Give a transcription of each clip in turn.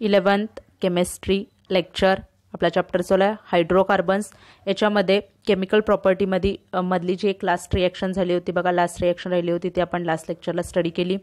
11th chemistry lecture आपला chapter चालू आहे हायड्रोकार्बन्स। याच्यामध्ये केमिकल प्रॉपर्टीमध्ये मधली जी एक लास्ट रिएक्शन झाली होती बघा, लास्ट रिएक्शन राहिली होती ती आपण लास्ट लेक्चरला स्टडी केली।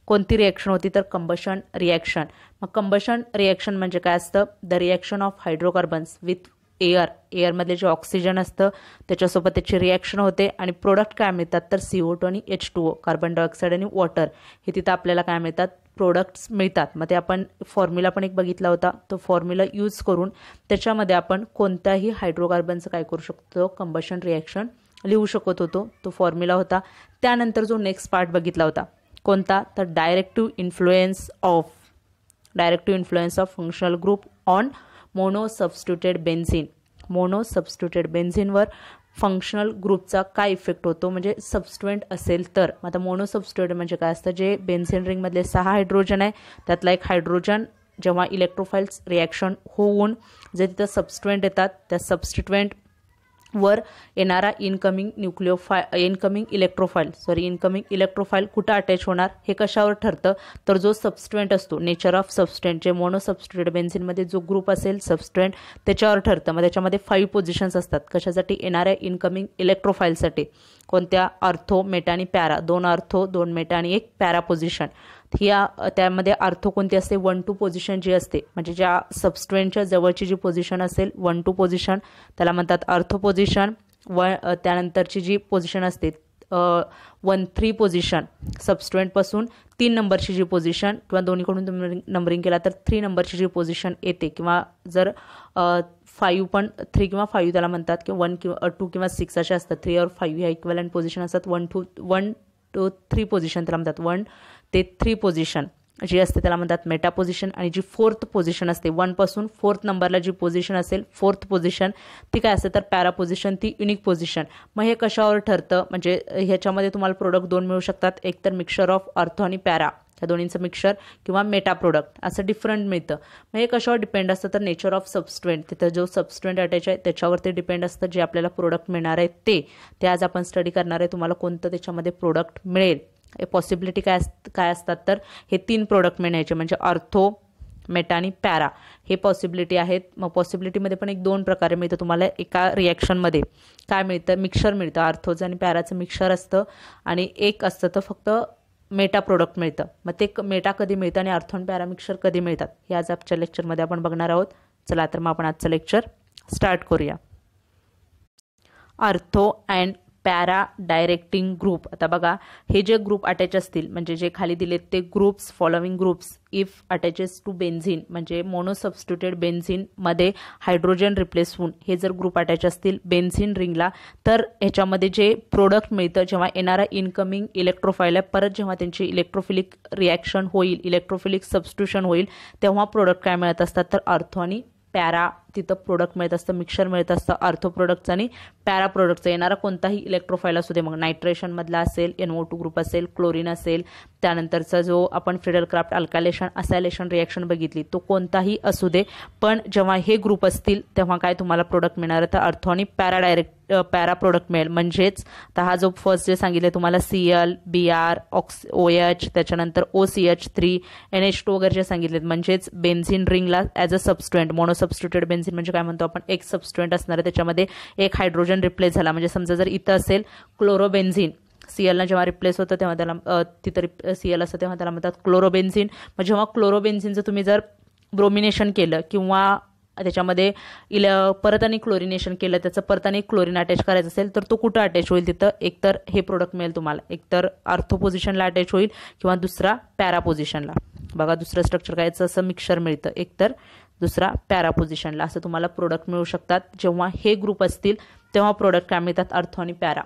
कोणती रिएक्शन होती तर कंबशन रिएक्शन। मग कंबशन रिएक्शन म्हणजे काय असतं, the reaction of hydrocarbons with air, एअरमधले जे ऑक्सिजन असतं त्याच्यासोबत त्याची रिएक्शन होते आणि प्रोडक्ट काय मिळतात तर CO2 आणि H2O, कार्बन डायऑक्साईड आणि वॉटर, हे तिथं आपल्याला काय मिळतात प्रोडक्ट्स मिळतात। मग ते आपण फॉर्म्युला पण एक बघितला होता, तो फॉर्म्युला यूज करून त्याच्यामध्ये आपण कोणत्याही हायड्रोकार्बनचं काय करू शकतो कंबशन रिएक्शन लिहू शकत होतो, तो फॉर्म्युला होता। त्यानंतर जो नेक्स्ट पार्ट बघितला होता कोणता तर directive influence of functional group on mono substituted benzene. Mono substituted बेन्झीनवर फंक्शनल ग्रुपचा काय इफेक्ट होतो, म्हणजे सबस्टिट्यूएंट असेल तर। आता मोनो सबस्टिट्यूएंट म्हणजे काय असतं, जे बेन्झीन रिंगमधले 6 हायड्रोजन आहे त्यातला एक हायड्रोजन जेव्हा इलेक्ट्रोफाइल्स रिएक्शन होऊन जे तिथं सबस्टिट्यूएंट येतात त्या सबस्टिट्यूएंट वर येणारा इनकमिंग इलेक्ट्रोफाइल कुठं अटॅच होणार हे कशावर ठरतं तर जो सबस्टिट्यूएंट असतो, नेचर ऑफ सबस्टिट्यूएंट जे मोनो सबस्टिट्यूटेड बेन्झीनमध्ये जो ग्रुप असेल सबस्टिट्यूएंट त्याच्यावर ठरतं। मग त्याच्यामध्ये 5 पोझिशन्स असतात कशासाठी, येणाऱ्या इनकमिंग इलेक्ट्रोफाइलसाठी। कोणत्या, आर्थो, मेटा आणि पॅरा, 2 आर्थो 2 मेटा आणि 1 पॅरा पोझिशन। त्यामध्ये आर्थो कोणती असते 1-2 पोझिशन जी असते, म्हणजे ज्या सबस्टिट्यूएंटच्या जवळची जी पोझिशन असेल 1-2 पोझिशन त्याला म्हणतात आर्थो पोझिशन। त्यानंतरची जी पोझिशन असते 1-3 पोझिशन सबस्टिट्यूएंटपासून 3 नंबरची जी पोझिशन किंवा दोन्हीकडून तुम्ही नंबरिंग केला तर 3 नंबरची जी पोझिशन येते, किंवा जर 5 पण 3 किंवा 5 त्याला म्हणतात, किंवा 1 किंवा 2 किंवा 6 असे असतात, 3 और 5 ह्या इक्विव्हॅलंट पोझिशन असतात। 1 to 3 पोझिशन त्याला म्हणतात, 1 ते 3 पोझिशन जी असते त्याला म्हणतात मेटा पोझिशन। आणि जी 4th पोझिशन असते 1 पासून 4th नंबरला जी पोझिशन असेल 4th पोझिशन ती काय असते तर पॅरा पोझिशन, ती युनिक पोझिशन। मग हे कशावर ठरतं, म्हणजे ह्याच्यामध्ये तुम्हाला प्रोडक्ट 2 मिळू शकतात, एक तर मिक्सचर ऑफ आर्थो आणि पॅरा या दोन्हींचं मिक्सचर, किंवा मेटा प्रोडक्ट असं डिफरंट मिळतं। मग हे कशावर डिपेंड असतं तर नेचर ऑफ सबस्टिट्यूएंट, तिथं जो सबस्टिट्यूएंट अटॅच आहे त्याच्यावर ते डिपेंड असतं, जे आपल्याला प्रोडक्ट मिळणार आहे ते आज आपण स्टडी करणार आहे। तुम्हाला कोणतं त्याच्यामध्ये प्रोडक्ट मिळेल, पॉसिबिलिटी काय असतात तर हे 3 प्रोडक्ट मिळण्याचे, म्हणजे आर्थो, मेटा आणि पॅरा हे पॉसिबिलिटी आहेत। मग पॉसिबिलिटीमध्ये पण एक 2 प्रकारे मिळतं तुम्हाला, एका रिॲक्शनमध्ये काय मिळतं मिक्सचर मिळतं, आर्थोचं आणि पॅराचं मिक्सचर असतं, आणि एक असतं तर फक्त मेटा प्रोडक्ट मिळतं। मग ते मेटा कधी मिळतं आणि आर्थो आणि पॅरा मिक्सचर कधी मिळतात हे आज आजच्या लेक्चरमध्ये आपण बघणार आहोत। चला तर मग आपण आजचं लेक्चर स्टार्ट करूया। Ortho and para directing group. आता बघा हे जे ग्रुप अटॅच असतील, म्हणजे जे खाली दिलेत ते groups, following groups if attaches to benzene, म्हणजे मोनो सबस्टिट्यूटेड बेन्झीन मध्ये हायड्रोजन रिप्लेस होऊन हे जर ग्रुप अटॅच असतील बेन्झीन रिंगला, तर ह्याच्यामध्ये जे प्रोडक्ट मिळतं जेव्हा येणारा इनकमिंग इलेक्ट्रोफाइल आहे परत जेव्हा त्यांची इलेक्ट्रोफिलिक रिॲक्शन होईल, इलेक्ट्रोफिलिक सबस्टिट्यूशन होईल, तेव्हा प्रोडक्ट काय मिळत असतात तर आर्थो आणि पॅरा तिथं प्रोडक्ट मिळत असतं, मिक्सचर मिळत असतं आर्थो प्रोडक्टचं आणि पॅरा प्रोडक्टचं। येणारा कोणताही इलेक्ट्रोफाइल असू दे, मग नायट्रेशन मधला असेल, NO2 ग्रुप असेल, क्लोरीन असेल, त्यानंतरचा जो आपण फ्रिडल क्राफ्ट अल्कायलेशन असायलेशन रिएक्शन बघितली तो कोणताही असू दे, पण जेव्हा हे ग्रुप असतील तेव्हा काय तुम्हाला प्रोडक्ट मिळणार तर आर्थो आणि पॅरा प्रोडक्ट मिळेल। म्हणजेच तर हा जो फर्स्ट जे सांगितले तुम्हाला Cl, Br, OH, त्याच्यानंतर OCH3, NH2 वगैरे जे सांगितलेत, म्हणजेच बेन्झीन रिंगला as a substituent, mono substituted benzene म्हणजे काय म्हणतो आपण, एक सबस्टिट्यूएंट असणार आहे त्याच्यामध्ये एक हायड्रोजन रिप्लेस झाला। म्हणजे समजा जर इथं असेल क्लोरोबेन्झीन, Cl जेव्हा रिप्लेस होतं तेव्हा त्याला तिथं Cl असतं तेव्हा त्याला म्हणतात क्लोरोबेन्झीन। मग जेव्हा क्लोरोबेन्झीनचं तुम्ही जर ब्रोमिनेशन केलं किंवा त्याच्यामध्ये परत आणि क्लोरिनेशन केलं, त्याचं परत आणि क्लोरीन अटॅच करायचं असेल तर तो कुठं अटॅच होईल, तिथं एकतर हे प्रोडक्ट मिळेल तुम्हाला, एकतर आर्थो पोझिशनला अटॅच होईल किंवा दुसरा पॅरा पोझिशनला। बघा दुसरं स्ट्रक्चर काय असं मिक्सचर मिळतं, एकतर दुसरा पॅरा पोझिशनला, असं तुम्हाला प्रोडक्ट मिळू शकतात। जेव्हा हे ग्रुप असतील तेव्हा प्रोडक्ट काय मिळतात आर्थो आणि पॅरा।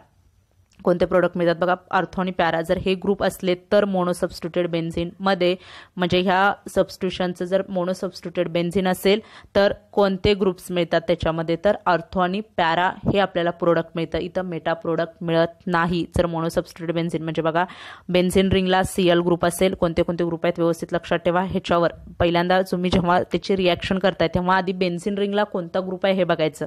कोणते प्रोडक्ट मिळतात बघा आर्थो आणि पॅरा, जर हे ग्रुप असले तर मोनो सबस्टिट्यूटेड बेन्झीन मध्ये, म्हणजे ह्या सबस्टिट्यूशनचं जर मोनो सबस्टिट्यूटेड बेन्झीन असेल तर कोणते ग्रुप्स मिळतात त्याच्यामध्ये तर आर्थो आणि पॅरा हे आपल्याला प्रोडक्ट मिळतं। इथं मेटा प्रोडक्ट मिळत नाही जर मोनो सबस्टिट्यूटेड बेन्झीन, म्हणजे बघा बेन्झीन रिंगला Cl ग्रुप असेल, कोणते कोणते ग्रुप आहेत व्यवस्थित लक्षात ठेवा। ह्याच्यावर पहिल्यांदा तुम्ही जेव्हा त्याची रिॲक्शन करताय तेव्हा आधी बेन्झीन रिंगला कोणता ग्रुप आहे हे बघायचं,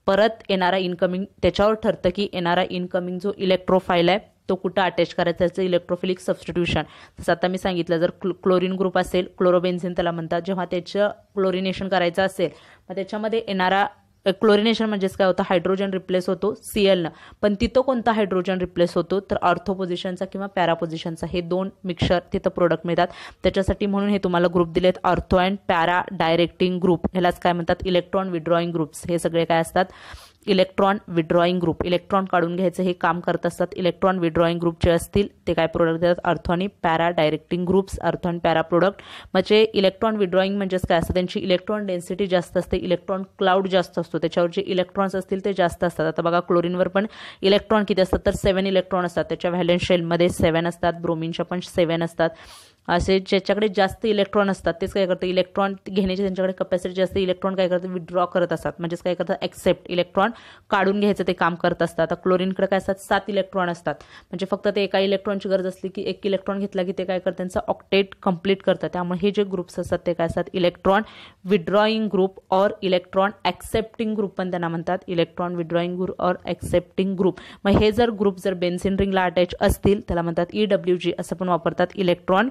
परत येणारा इनकमिंग त्याच्यावर ठरतं की येणारा इनकमिंग जो इलेक्ट्रोफाइल आहे तो कुठं अटॅच करायचा त्याचं इलेक्ट्रोफिलिक सबस्टिट्यूशन. तसं आता मी सांगितलं जर क्लोरीन ग्रुप असेल क्लोरोबेन्झिन त्याला म्हणतात, जेव्हा त्याचं क्लोरिनेशन करायचं असेल मग त्याच्यामध्ये येणारा क्लोरिनेशन म्हणजेच काय होतं, हायड्रोजन रिप्लेस होतो Cl पण तिथं कोणता हायड्रोजन रिप्लेस होतो तर ऑर्थो पोझिशनचा किंवा पॅरा पोझिशनचा. हे दोन मिक्सचर तिथं प्रोडक्ट मिळतात. त्याच्यासाठी म्हणून हे तुम्हाला ग्रुप दिलेत ortho and para directing group. ह्यालाच काय म्हणतात इलेक्ट्रॉन विड्रॉइंग ग्रुप्स. हे सगळे काय असतात इलेक्ट्रॉन विड्रॉइंग ग्रुप. इलेक्ट्रॉन काढून घ्यायचं हे काम करत असतात. इलेक्ट्रॉन विड्रॉइंग ग्रुप जे असतील ते काय प्रोडक्ट देतात ऑर्थो आणि पॅरा डायरेक्टिंग ग्रुप्स. ऑर्थो आणि पॅरा प्रोडक्ट म्हणजे इलेक्ट्रॉन विड्रॉइंग म्हणजेच काय असतं, त्यांची इलेक्ट्रॉन डेन्सिटी जास्त असते, इलेक्ट्रॉन क्लाउड जास्त असतो, त्याच्यावर जे इलेक्ट्रॉन्स असतील ते जास्त असतात. आता बघा क्लोरीनवर पण इलेक्ट्रॉन किती असतात तर 7 इलेक्ट्रॉन असतात. त्याच्या व्हॅलेन्स शेलमध्ये 7 असतात, ब्रोमिनच्या पण 7 असतात. असे ज्याच्याकडे जास्त इलेक्ट्रॉन असतात तेच काय करतात इलेक्ट्रॉन घेण्याची त्यांच्याकडे कॅपॅसिटी जास्त, इलेक्ट्रॉन काय करतात विड्रॉ करत असतात. म्हणजेच काय करतात एक्सेप्ट इलेक्ट्रॉन काढून घ्यायचं ते काम करत असतात. आता क्लोरीनकडे काय असतात 7 इलेक्ट्रॉन असतात. म्हणजे फक्त ते एका इलेक्ट्रॉनची गरज असली की एक इलेक्ट्रॉन घेतला की ते काय करतात त्यांचा ऑक्टेट कंप्लीट करतात. त्यामुळे हे जे ग्रुप्स असतात ते काय असतात इलेक्ट्रॉन विड्रॉइंग ग्रुप और इलेक्ट्रॉन ऍक्सेप्टिंग ग्रुप पण त्यांना म्हणतात. इलेक्ट्रॉन विड्रॉइंग ग्रुप और ऍक्सेप्टिंग ग्रुप. मग हे जर ग्रुप जर बेन्झीन रिंगला अटॅच असतील त्याला म्हणतात EWG असं पण वापरतात, इलेक्ट्रॉन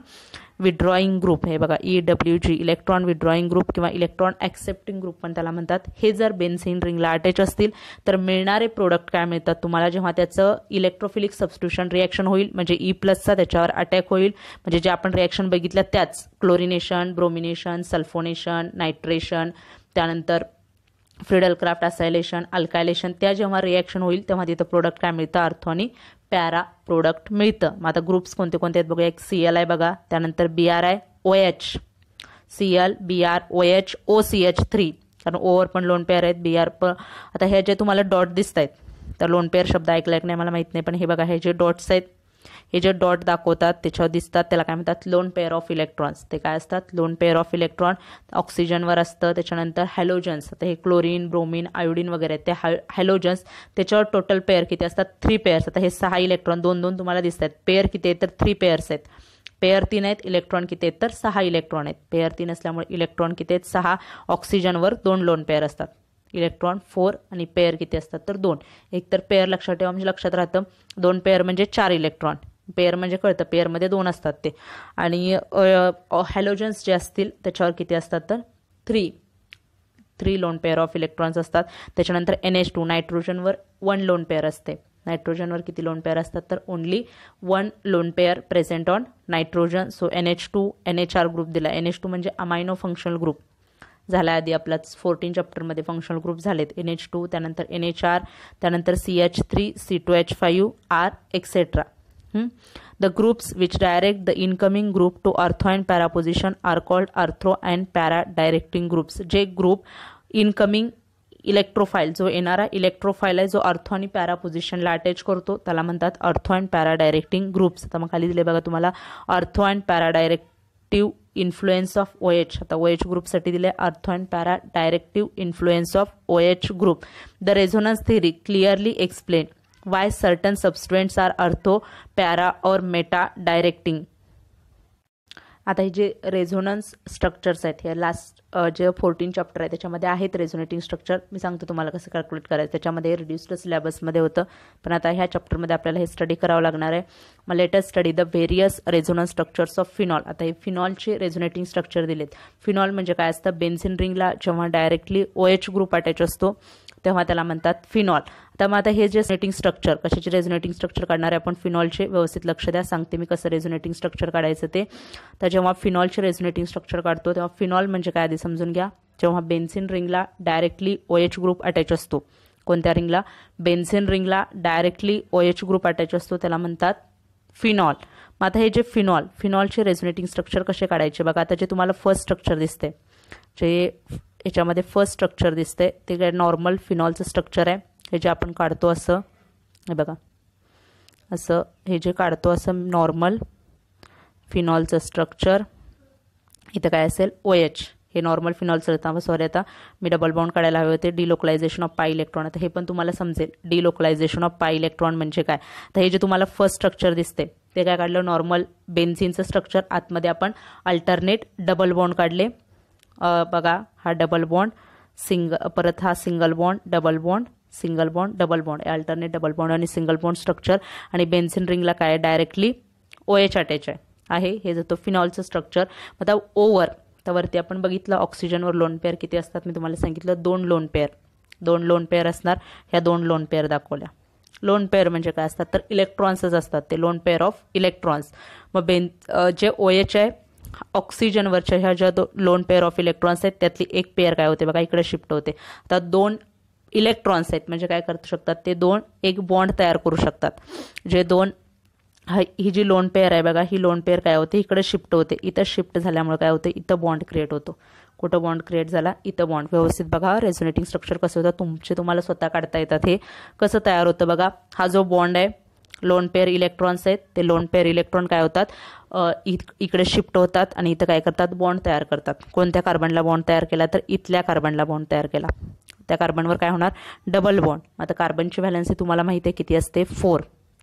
विड्रॉइंग ग्रुप. हे बघा EWG इलेक्ट्रॉन विड्रॉइंग ग्रुप किंवा इलेक्ट्रॉन ऍक्सेप्टिंग ग्रुप पण त्याला म्हणतात. हे जर बेन्झीन रिंगला अटॅच असतील तर मिळणारे प्रोडक्ट काय मिळतात तुम्हाला, जेव्हा त्याचं इलेक्ट्रोफिलिक सबस्टिट्यूशन रिएक्शन होईल म्हणजे E+चा त्याच्यावर अटॅक होईल, म्हणजे जे आपण रिएक्शन बघितल्या त्याच क्लोरिनेशन, ब्रोमिनेशन, सल्फोनेशन, नायट्रेशन, त्यानंतर फ्रिडल क्राफ्ट असायलेशन, अल्कायलेशन, त्या जेव्हा रिएक्शन होईल तेव्हा तिथं प्रोडक्ट काय मिळतं ऑर्थो आणि पॅरा प्रोडक्ट मिळतं. मग आता ग्रुप्स कोणते कोणते आहेत बघूया. एक Cl आहे बघा, त्यानंतर Br आहे OH, Cl Br OH OCH3 कारण ओवर पण लोन पेअर आहेत, Br पण. आता हे जे तुम्हाला डॉट दिसत आहेत तर लोन पेअर शब्द ऐकलाय की नाही मला माहित नाही, पण हे बघा हे जे डॉट्स आहेत हे जे डॉट दाखवतात त्याच्यावर दिसतात त्याला काय म्हणतात लोन पेअर ऑफ इलेक्ट्रॉन्स. ते काय असतात लोन पेअर ऑफ इलेक्ट्रॉन. ऑक्सिजनवर असतं. त्याच्यानंतर हॅलोजन्स, आता हे क्लोरीन ब्रोमिन आयोडीन वगैरे आहेत ते हॅलोजन्स, त्याच्यावर टोटल पेअर किती असतात 3 पेअर्स. आता हे 6 इलेक्ट्रॉन 2-2 तुम्हाला दिसत आहेत. पेअर किती आहेत तर 3 पेअर्स आहेत. पेअर 3 आहेत, इलेक्ट्रॉन किती आहेत तर 6 इलेक्ट्रॉन आहेत. पेअर 3 असल्यामुळे इलेक्ट्रॉन किती आहेत 6. ऑक्सिजनवर 2 लोन पेअर असतात, इलेक्ट्रॉन 4 आणि पेअर किती असतात तर 2. एक तर पेअर लक्षात ठेवा म्हणजे लक्षात राहतं 2 पेअर म्हणजे 4 इलेक्ट्रॉन. पेअर म्हणजे कळतं पेअरमध्ये 2 असतात ते. आणि हॅलोजन्स जे असतील त्याच्यावर किती असतात तर 3 लोन पेअर ऑफ इलेक्ट्रॉन्स असतात. त्याच्यानंतर NH2 नायट्रोजनवर 1 लोन पेअर असते. नायट्रोजनवर किती लोन पेअर असतात तर only 1 lone pair present on nitrogen. So NH2 NHR group दिला. NH2 म्हणजे अमायनो फंक्शनल ग्रुप झाला आधी आपला 14 चॅप्टरमध्ये फंक्शनल ग्रुप झालेत. NH2 त्यानंतर NHR त्यानंतर CH3 C2H5 R etcetera. The groups which direct the incoming group to ortho and para position are called ortho and para directing groups. जे group incoming इलेक्ट्रोफाईल जो येणारा इलेक्ट्रोफाईल आहे जो ऑर्थो आणि पॅरा पोझिशनला अटॅच करतो त्याला म्हणतात ortho and para directing groups. आता मग खाली दिले बघा तुम्हाला ortho and para directive influence of OH. आता OH ग्रुपसाठी दिले ortho and para directive influence of OH group. The resonance theory clearly explain why certain substituents are ortho, para or meta directing. आता हे जे रेझोनन्स स्ट्रक्चर्स आहेत हे last जे 14 chapter आहे त्याच्यामध्ये आहेत रेझोनेटिंग स्ट्रक्चर. मी सांगतो तुम्हाला कसं कॅल्क्युलेट करायचं. त्याच्यामध्ये रिड्युस्ड सिलेबसमध्ये होतं पण आता ह्या चॅप्टरमध्ये आपल्याला हे स्टडी करावं लागणार आहे. मग latest study the various resonance structures of phenol. आता हे फिनॉलचे रेझोनेटिंग स्ट्रक्चर दिलेत. फिनॉल म्हणजे काय असतं बेन्झीन रिंगला जेव्हा डायरेक्टली OH ग्रुप अटॅच असतो तेव्हा त्याला म्हणतात फिनॉल. आता मग आता हे जे रेझोनेटिंग स्ट्रक्चर कशाचे रेझोनेटिंग स्ट्रक्चर काढणार आहे आपण फिनॉलचे. व्यवस्थित लक्ष द्या सांगते मी कसं रेझोनेटिंग स्ट्रक्चर काढायचं ते. तर जेव्हा फिनॉलचे रेझोनेटिंग स्ट्रक्चर काढतो तेव्हा फिनॉल म्हणजे काय आधी समजून घ्या. जेव्हा बेन्झीन रिंगला डायरेक्टली OH ग्रुप अटॅच असतो. कोणत्या रिंगला बेन्झीन रिंगला डायरेक्टली OH ग्रुप अटॅच असतो त्याला म्हणतात फिनॉल. मग आता हे जे फिनॉलचे रेझोनेटिंग स्ट्रक्चर कसे काढायचे बघा. आता जे तुम्हाला फर्स्ट स्ट्रक्चर दिसते जे याच्यामध्ये फर्स्ट स्ट्रक्चर दिसते ते काय नॉर्मल फिनॉलचं स्ट्रक्चर आहे. हे जे आपण काढतो असं हे बघा असं हे जे काढतो असं नॉर्मल फिनॉलचं स्ट्रक्चर. इथं काय असेल OH हे नॉर्मल फिनॉलचं होतं. सॉरी आता मी डबल बॉन्ड काढायला हवे होते. डिलोकलायझेशन ऑफ पाय इलेक्ट्रॉन. आता हे पण तुम्हाला समजेल डिलोकलायझेशन ऑफ पाय इलेक्ट्रॉन म्हणजे काय. तर हे जे तुम्हाला फर्स्ट स्ट्रक्चर दिसते ते काय काढलं नॉर्मल बेन्झीनचं स्ट्रक्चर. आतमध्ये आपण अल्टरनेट डबल बॉन्ड काढले. बघा हा डबल बॉन्ड परत हा single bond double bond single bond double bond, alternate double bond आणि सिंगल बॉन्ड स्ट्रक्चर. आणि बेन्झीन रिंगला काय डायरेक्टली OH अटॅच आहे. हे जातं फिनॉलचं स्ट्रक्चर. आता ओव्हर त्यावरती आपण बघितलं ऑक्सिजनवर लोन पेअर किती असतात, मी तुम्हाला सांगितलं 2 लोन पेअर असणार. ह्या 2 लोन पेअर दाखवल्या. लोन पेअर म्हणजे काय असतात तर इलेक्ट्रॉन्सच असतात ते, लोन पेअर ऑफ इलेक्ट्रॉन्स. मग जे OH आहे ऑक्सिजनवरच्या ह्या ज्या लोन पेअर ऑफ इलेक्ट्रॉन्स आहेत त्यातली एक पेअर काय होते बघा इकडे शिफ्ट होते. आता 2 इलेक्ट्रॉन्स आहेत म्हणजे काय करू शकतात ते 2 एक बॉन्ड तयार करू शकतात. जे 2 ही जी लोन पेअर आहे बघा, ही लोन पेअर काय होते इकडे शिफ्ट होते. इथं शिफ्ट झाल्यामुळे काय होते इथं बॉन्ड क्रिएट होतो. कुठं बॉन्ड क्रिएट झाला इथं बॉन्ड. व्यवस्थित बघा रेझोनेटिंग स्ट्रक्चर कसं होतं तुम्हाला स्वतः काढता येतात. हे कसं तयार होतं बघा, हा जो बॉन्ड आहे लोन पेअर इलेक्ट्रॉन्स आहेत ते लोन पेअर इलेक्ट्रॉन काय होतात इकडे शिफ्ट होतात आणि इथं काय करतात बॉन्ड तयार करतात. कोणत्या कार्बनला बॉन्ड तयार केला तर इथल्या कार्बनला बॉन्ड तयार केला. त्या कार्बनवर काय होणार डबल बॉन्ड. आता कार्बनची व्हॅलेन्सी तुम्हाला माहिती आहे किती असते 4.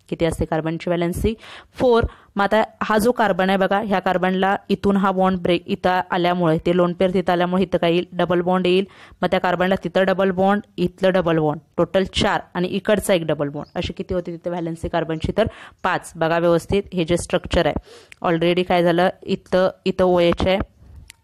किती असते कार्बनची व्हॅलेन्सी 4. मग आता हा जो कार्बन आहे बघा ह्या कार्बनला इथून हा बॉन्ड ब्रेक इथं आल्यामुळे ते लोन पेअर तिथं आल्यामुळे इथं काय येईल डबल बॉन्ड येईल. मग त्या कार्बनला तिथं डबल बॉन्ड इथलं डबल बॉन्ड टोटल 4 आणि इकडचा एक डबल बॉन्ड अशी किती होती तिथे व्हॅलेन्सी कार्बनची तर 5. बघा व्यवस्थित हे जे स्ट्रक्चर आहे ऑलरेडी काय झालं इथं OH आहे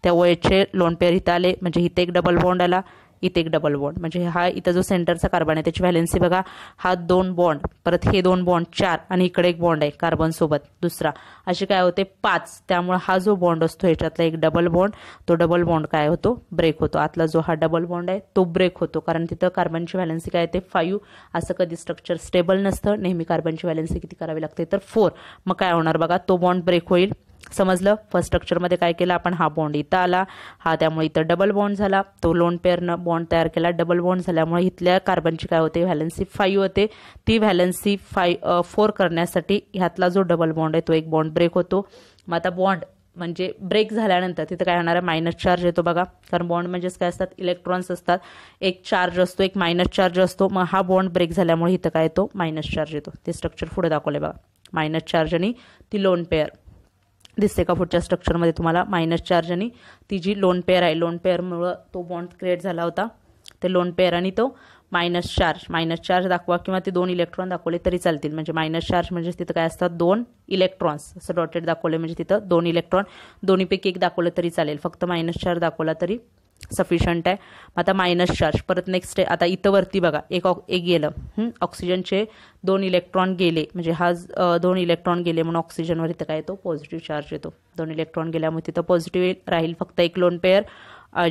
त्या OHचे लोन पेअर इथं आले म्हणजे इथे एक डबल बॉन्ड आला इथे एक डबल बॉन्ड म्हणजे हा इथं जो सेंटरचा कार्बन आहे त्याची व्हॅलेन्सी बघा हा 2 बॉन्ड परत हे 2 बॉन्ड 4 आणि इकडे एक बॉन्ड आहे कार्बन सोबत दुसरा असे काय होते 5. त्यामुळे हा जो बॉन्ड असतो ह्याच्यातला एक डबल बॉन्ड तो डबल बॉन्ड काय होतो ब्रेक होतो. आतला जो हा डबल बॉन्ड आहे तो ब्रेक होतो कारण तिथं कार्बनची व्हॅलेन्सी काय येते 5. असं कधी स्ट्रक्चर स्टेबल नसतं, नेहमी कार्बनची व्हॅलेन्सी किती करावी लागते तर 4. मग काय होणार बघा तो बॉन्ड ब्रेक होईल. समजलं. फर्स्ट स्ट्रक्चरमध्ये काय केलं आपण हा बॉन्ड इथं आला हा त्यामुळे इथं डबल बॉन्ड झाला. तो लोन पेअरनं बॉन्ड तयार केला. डबल बॉन्ड झाल्यामुळे इथल्या कार्बनची काय होते व्हॅलेन्सी 5 होते. ती व्हॅलेन्सी 4 करण्यासाठी ह्यातला जो डबल बॉन्ड आहे तो एक बॉन्ड ब्रेक होतो. मग आता बॉन्ड म्हणजे ब्रेक झाल्यानंतर तिथं काय होणार आहे मायनस चार्ज येतो बघा कारण बॉन्ड म्हणजेच काय असतात इलेक्ट्रॉन्स असतात. एक चार्ज असतो एक मायनस चार्ज असतो. मग हा बॉन्ड ब्रेक झाल्यामुळे इथं काय येतो मायनस चार्ज येतो. ते स्ट्रक्चर पुढे दाखवले बघा मायनस चार्ज आणि ती लोन पेअर दिसते का पुढच्या स्ट्रक्चरमध्ये तुम्हाला मायनस चार्ज आणि ती जी लोन पेअर आहे लोन पेअरमुळं तो बॉन्ड क्रिएट झाला होता ते लोन पेअर आणि तो मायनस चार्ज दाखवा किंवा ते 2 इलेक्ट्रॉन दाखवले तरी चालतील. म्हणजे मायनस चार्ज म्हणजे तिथं काय असतात 2 इलेक्ट्रॉन्स असं डॉटेड दाखवले म्हणजे तिथं 2 इलेक्ट्रॉन दोन्हीपैकी एक दाखवलं तरी चालेल. फक्त मायनस चार्ज दाखवला तरी सफिशियंट आहे. आता मायनस चार्ज परत नेक्स्ट आता इथं वरती बघा एक गेलं ऑक्सिजनचे 2 इलेक्ट्रॉन गेले म्हणजे हा 2 इलेक्ट्रॉन गेले म्हणून ऑक्सिजनवर इथं काय येतो पॉझिटिव्ह चार्ज येतो. 2 इलेक्ट्रॉन गेल्यामुळे तिथं पॉझिटिव्ह राहील. फक्त एक लोन पेअर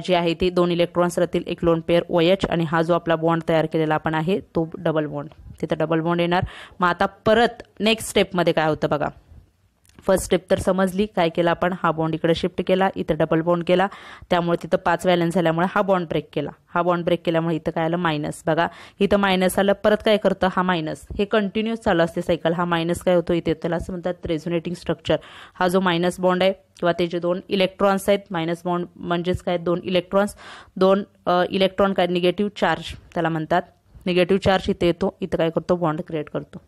जे आहे ते 2 इलेक्ट्रॉन्स राहतील एक लोन पेअर OH आणि हा जो आपला बॉन्ड तयार केलेला आपण आहे तो डबल बॉन्ड तिथं डबल बॉन्ड येणार. मग आता परत नेक्स्ट स्टेपमध्ये काय होतं बघा फर्स्ट स्टेप तर समजली. काय केलं आपण हा बॉन्ड इकडे शिफ्ट केला इथं डबल बॉन्ड केला त्यामुळे तिथं 5 व्हॅलेन्स झाल्यामुळे हा बॉन्ड ब्रेक केला. हा बॉन्ड ब्रेक केल्यामुळे इथं काय आलं मायनस. बघा इथं मायनस आलं परत काय करतं हा मायनस. हे कंटिन्युअस चालू असते सायकल. हा मायनस काय होतो इथे त्याला असं म्हणतात रेझोनेटिंग स्ट्रक्चर. हा जो मायनस बॉन्ड आहे किंवा ते जे 2 इलेक्ट्रॉन्स आहेत मायनस बॉन्ड म्हणजेच काय 2 इलेक्ट्रॉन्स 2 इलेक्ट्रॉन काय निगेटिव्ह चार्ज त्याला म्हणतात. निगेटिव्ह चार्ज इथे येतो इथं काय करतो बॉन्ड क्रिएट करतो.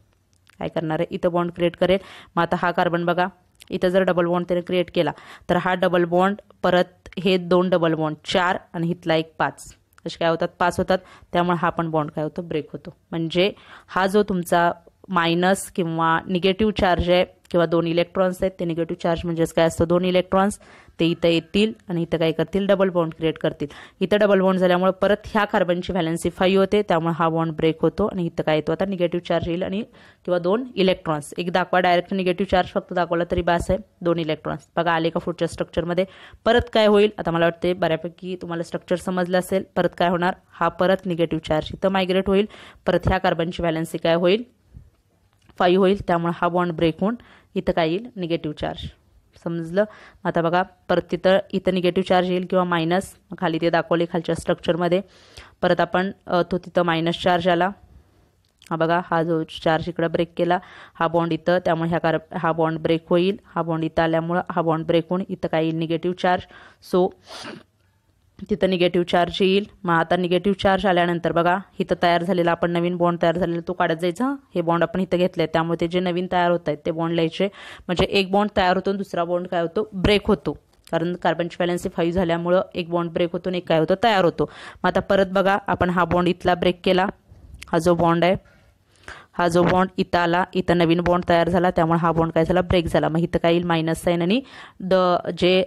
काय करणार आहे इथं बॉन्ड क्रिएट करेल. मग आता हा कार्बन बघा इथं जर डबल बॉन्ड त्याने क्रिएट केला तर हा डबल बॉन्ड परत हे 2 डबल बॉन्ड 4 आणि इथला एक 5 असे काय होतात 5 होतात. त्यामुळे हा पण बॉन्ड काय होतो ब्रेक होतो. म्हणजे हा जो तुमचा मायनस किंवा निगेटिव्ह चार्ज आहे किंवा 2 इलेक्ट्रॉन्स आहेत ते निगेटिव्ह चार्ज म्हणजेच काय असतं 2 इलेक्ट्रॉन्स ते इथं येतील आणि इथं काय करतील डबल बॉन्ड क्रिएट करतील. इथं डबल बॉन्ड झाल्यामुळे परत ह्या कार्बनची व्हॅलेन्सी 5 होते त्यामुळे हा बॉन्ड ब्रेक होतो आणि इथं काय येतो आता निगेटिव्ह चार्ज येईल आणि किंवा 2 इलेक्ट्रॉन्स एक दाखवा डायरेक्ट निगेटिव्ह चार्ज फक्त दाखवला तरी बास आहे 2 इलेक्ट्रॉन्स. बघा आले का पुढच्या स्ट्रक्चरमध्ये परत काय होईल आता मला वाटते बऱ्यापैकी तुम्हाला स्ट्रक्चर समजलं असेल. परत काय होणार हा परत निगेटिव्ह चार्ज इथं मायग्रेट होईल. परत ह्या कार्बनची व्हॅलेन्सी काय होईल 5 होईल त्यामुळे हा बॉन्ड ब्रेक होऊन इथं काय येईल निगेटिव्ह चार्ज. समजलं. आता बघा परत इथं निगेटिव्ह चार्ज येईल किंवा मायनस खाली ते दाखवले खालच्या स्ट्रक्चरमध्ये. परत आपण तो तिथं मायनस चार्ज आला हा बघा हा जो चार्ज इकडे ब्रेक केला हा बॉन्ड इथं त्यामुळे हा बॉन्ड ब्रेक होईल. हा बॉन्ड इथं आल्यामुळं हा बॉन्ड ब्रेक होऊन इथं काय येईल निगेटिव्ह चार्ज. सो तिथं निगेटिव्ह चार्ज येईल. मग आता निगेटिव्ह चार्ज आल्यानंतर बघा इथं तयार झालेला आपण नवीन बॉन्ड तयार झालेला तो काढत जायचा. हे बॉन्ड आपण इथं घेतले त्यामुळे ते जे नवीन तयार होत आहेत ते बॉन्ड लिहायचे. म्हणजे एक बॉन्ड तयार होतो दुसरा बॉन्ड काय होतो ब्रेक होतो कारण कार्बनची व्हॅलेन्सी 5 झाल्यामुळं एक बॉन्ड ब्रेक होतो आणि एक काय होतं तयार होतो. मग आता परत बघा आपण हा बॉन्ड इथला ब्रेक केला हा जो बॉन्ड आहे, हा जो बॉन्ड इथं आला, इथं नवीन बॉन्ड तयार झाला, त्यामुळे हा बॉन्ड काय झाला, ब्रेक झाला. मग इथं काय येईल, मायनस साईन आणि जे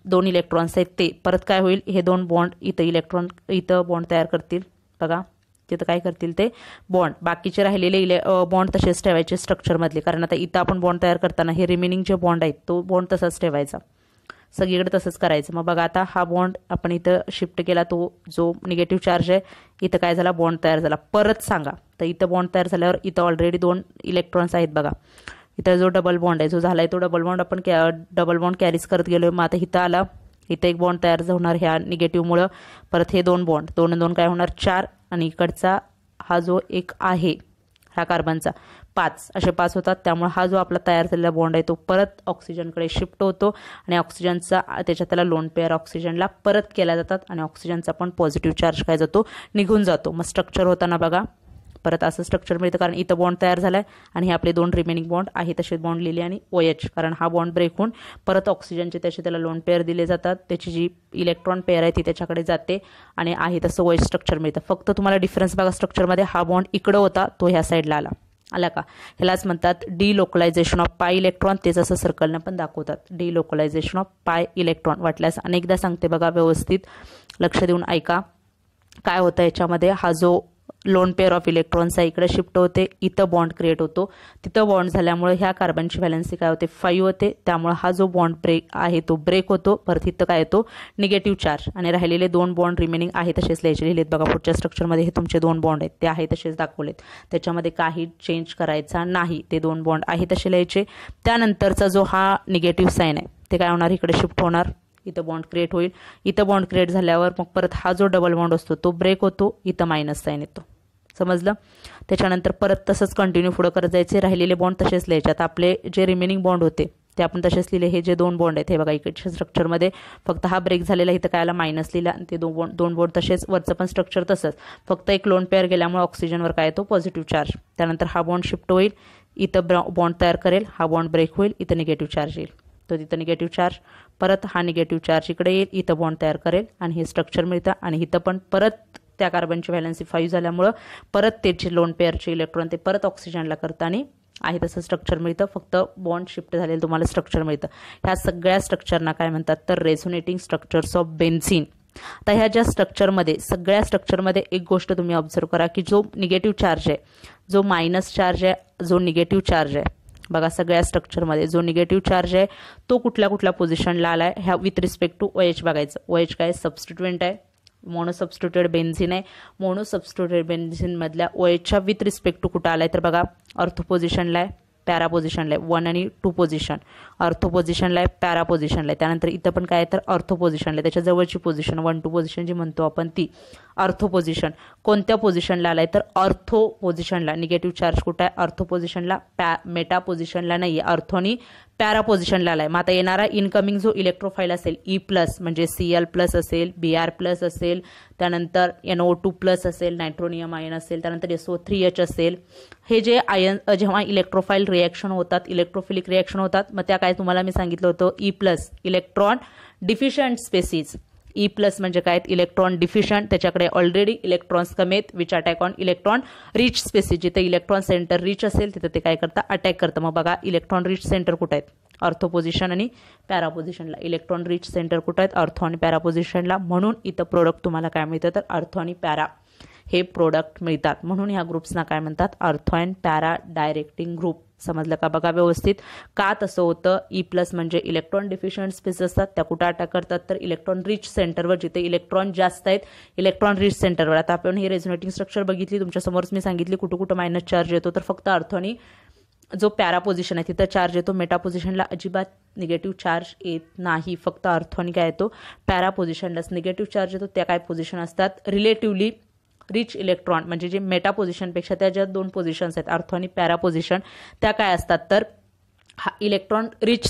2 इलेक्ट्रॉन्स आहेत ते परत काय होईल, हे 2 बॉन्ड इथं बॉन्ड तयार करतील. बघा तिथं काय करतील, ते बॉन्ड बाकीचे राहिलेले बॉन्ड तसेच ठेवायचे स्ट्रक्चरमधले, कारण आता इथं आपण बॉन्ड तयार करताना हे रिमेनिंग जे बॉन्ड आहेत तो बॉन्ड तसाच ठेवायचा, सगळीकडे तसंच करायचं. मग बघा आता हा बॉन्ड आपण इथं शिफ्ट केला, तो जो निगेटिव्ह चार्ज आहे इथं काय झाला, बॉन्ड तयार झाला. परत सांगा, तर इथं बॉन्ड तयार झाल्यावर इथं ऑलरेडी 2 इलेक्ट्रॉन्स आहेत. बघा इथं जो डबल बॉन्ड आहे जो झाला आहे तो डबल बॉन्ड आपण डबल बॉन्ड कॅरीज करत गेलोय. मग आता इथं आला, इथं एक बॉन्ड तयार होणार ह्या निगेटिव्हमुळं, परत हे 2 बॉन्ड 2 आणि 2 काय होणार 4, आणि इकडचा हा जो एक आहे ह्या कार्बनचा 5, असे 5 होतात. त्यामुळे हा जो आपला तयार झालेला बॉन्ड आहे तो परत ऑक्सिजनकडे शिफ्ट होतो आणि ऑक्सिजनचा त्याच्यात त्याला लोन पेअर ऑक्सिजनला परत केल्या जातात आणि ऑक्सिजनचा पण पॉझिटिव्ह चार्ज काय जातो, निघून जातो. मग स्ट्रक्चर होताना बघा परत असं स्ट्रक्चर मिळतं, कारण इथं बॉन्ड तयार झालाय आणि हे आपले 2 रिमेनिंग बॉन्ड आहे तसे बॉन्ड लिहिले आणि OH, कारण हा बॉन्ड ब्रेक होऊन परत ऑक्सिजनचे त्याला लोन पेअर दिले जातात, त्याची जी इलेक्ट्रॉन पेअर आहे ती त्याच्याकडे जाते आणि आहे तसं OH स्ट्रक्चर मिळतं. फक्त तुम्हाला डिफरन्स बघा, स्ट्रक्चरमध्ये हा बॉन्ड इकडं होता तो ह्या साईडला आला का, ह्यालाच म्हणतात डिलोकलायझेशन ऑफ पाय इलेक्ट्रॉन. तेच असं सर्कलनं पण दाखवतात, डिलोकलायझेशन ऑफ पाय इलेक्ट्रॉन. वाटल्यास अनेकदा सांगते बघा, व्यवस्थित लक्ष देऊन ऐका. काय होतं याच्यामध्ये, हा जो लोन पेअर ऑफ इलेक्ट्रॉन्स आहे इकडे शिफ्ट होते, इथं बॉन्ड क्रिएट होतो, तिथं बॉन्ड झाल्यामुळे ह्या कार्बनची व्हॅलेन्सी काय होते 5 होते, त्यामुळे हा जो बॉन्ड ब्रेक आहे तो ब्रेक होतो. परत इथं काय येतो, निगेटिव्ह चार्ज, आणि राहिलेले 2 बॉन्ड रिमेनिंग आहे तसेच लिहायचे. लिहिलेत बघा पुढच्या स्ट्रक्चरमध्ये, हे तुमचे 2 बॉन्ड आहेत ते आहे तसेच दाखवलेत, त्याच्यामध्ये काही चेंज करायचा नाही, ते 2 बॉन्ड आहे तसे लिहायचे. त्यानंतरचा जो हा निगेटिव्ह साईन आहे ते काय होणार, इकडे शिफ्ट होणार, इथं बॉन्ड क्रिएट होईल. इथं बॉन्ड क्रिएट झाल्यावर मग परत हा जो डबल बॉन्ड असतो तो ब्रेक होतो, इथं मायनस साईन येतो. समजलं. त्याच्यानंतर परत तसंच कंटिन्यू पुढं करत जायचे, राहिलेले बॉन्ड तसेच लिहायचे. आता आपले जे रिमेनिंग बॉन्ड होते ते आपण तसेच लिहिले. हे जे 2 बॉन्ड आहेत हे बघा इकडच्या स्ट्रक्चरमध्ये फक्त हा ब्रेक झालेला, इथं कायला मायनस लिहिला आणि ते 2 बॉन्ड तसेच, वरचं पण स्ट्रक्चर तसंच, फक्त एक लोन पेअर गेल्यामुळे ऑक्सिजनवर काय येतो, पॉझिटिव्ह चार्ज. त्यानंतर हा बॉन्ड शिफ्ट होईल, इथं बॉन्ड तयार करेल, हा बॉन्ड ब्रेक होईल, इथं निगेटिव्ह चार्ज येईल, तो तिथं निगेटिव्ह चार्ज, परत हा निगेटिव्ह चार्ज इकडे येईल, इथं बॉन्ड तयार करेल आणि हे स्ट्रक्चर मिळतं. आणि इथं पण परत त्या कार्बनची व्हॅलेन्सी 5 झाल्यामुळं परत त्याचे लोन पेअरचे इलेक्ट्रॉन ते परत ऑक्सिजनला करतं आणि आहे तसं स्ट्रक्चर मिळतं, फक्त बॉन्ड शिफ्ट झालेलं तुम्हाला स्ट्रक्चर मिळतं. ह्या सगळ्या स्ट्रक्चरना काय म्हणतात, तर रेझोनेटिंग स्ट्रक्चर्स ऑफ बेन्झीन. आता ह्या ज्या स्ट्रक्चरमध्ये, सगळ्या स्ट्रक्चरमध्ये एक गोष्ट तुम्ही ऑब्झर्व करा, की जो निगेटिव्ह चार्ज आहे, जो मायनस चार्ज आहे, जो निगेटिव्ह चार्ज आहे, बघा सगळ्या स्ट्रक्चरमध्ये जो निगेटिव्ह चार्ज आहे तो कुठल्या पोझिशनला आला आहे, ह्या विथ रिस्पेक्ट टू OH बघायचं. OH काय, सबस्टिट्युएंट आहे, मोनोसबस्टिट्युएंट बेन्झीन आहे. मोनोसबस्टिट्युएंट बेन्झीन मधल्या OHच्या विथ रिस्पेक्ट टू कुठं आलाय, तर बघा ऑर्थो पोझिशनला आहे, पॅरा पोझिशनला आहे, 1 आणि 2 पोझिशन, ऑर्थो पोझिशनला आहे, पॅरा पोझिशनला आहे. त्यानंतर इथं पण काय आहे, तर ऑर्थो पोझिशनला आहे, त्याच्या जवळची पोझिशन 1, 2 पोझिशन जी म्हणतो आपण ती ऑर्थो पोझिशन. कोणत्या पोझिशनला आलाय, तर ऑर्थो पोझिशनला. निगेटिव्ह चार्ज कुठं आहे, ऑर्थो पोझिशनला, मेटा पोझिशनला नाही आहे, ऑर्थो आणि पॅरा पोझिशनला आलाय. मग आता येणारा इनकमिंग जो इलेक्ट्रोफाईल असेल E+ म्हणजे Cl+ असेल, Br+ असेल, त्यानंतर NO2+ असेल, नायट्रोनियम आयन असेल, त्यानंतर SO3H असेल, हे जे आयन जेव्हा इलेक्ट्रोफाईल रिॲक्शन होतात, इलेक्ट्रोफिलिक रिॲक्शन होतात, मग त्या काय तुम्हाला मी सांगितलं होतं, E+ electron deficient species. E+ म्हणजे काय, इलेक्ट्रॉन डिफिशियंट, त्याच्याकडे ऑलरेडी इलेक्ट्रॉन्स कमी आहेत, which attack on electron rich species. जिथे इलेक्ट्रॉन सेंटर रिच असेल तिथे ते काय करतं, अटॅक करतं. मग बघा इलेक्ट्रॉन रिच सेंटर कुठे आहेत, ऑर्थो पोझिशन आणि पॅरा पोझिशनला. इलेक्ट्रॉन रिच सेंटर कुठे आहेत, ऑर्थो आणि पॅरा पोझिशनला. म्हणून इथं प्रोडक्ट तुम्हाला काय मिळतं, तर ऑर्थो आणि पॅरा हे प्रोडक्ट मिळतात. म्हणून ह्या ग्रुप्सना काय म्हणतात, ortho and para directing group. समजलं का बघा व्यवस्थित. का तसं होतं, E+ म्हणजे इलेक्ट्रॉन डिफिशियंट स्पेस असतात, त्या कुठं अटॅक करतात, तर इलेक्ट्रॉन रिच सेंटरवर, जिथे इलेक्ट्रॉन जास्त आहेत, इलेक्ट्रॉन रिच सेंटरवर. आता आपण ही रेझोनेटिंग स्ट्रक्चर बघितली, तुमच्यासमोरच मी सांगितली कुठं कुठं मायनस चार्ज येतो, तर फक्त ऑर्थो आणि जो पॅरा पोझिशन आहे तिथं चार्ज येतो. मेटा पोझिशनला अजिबात निगेटिव्ह चार्ज येत नाही, फक्त ऑर्थो आणि काय येतो, पॅरा पोझिशनलाच निगेटिव्ह चार्ज येतो. त्या काय पोझिशन असतात, रिलेटिव्हली रिच इलेक्ट्रॉन, म्हणजे जे मेटा पोझिशनपेक्षा त्या ज्या 2 पोझिशन्स आहेत, ऑर्थो आणि पॅरा पोझिशन, त्या काय असतात, तर हा इलेक्ट्रॉन रिच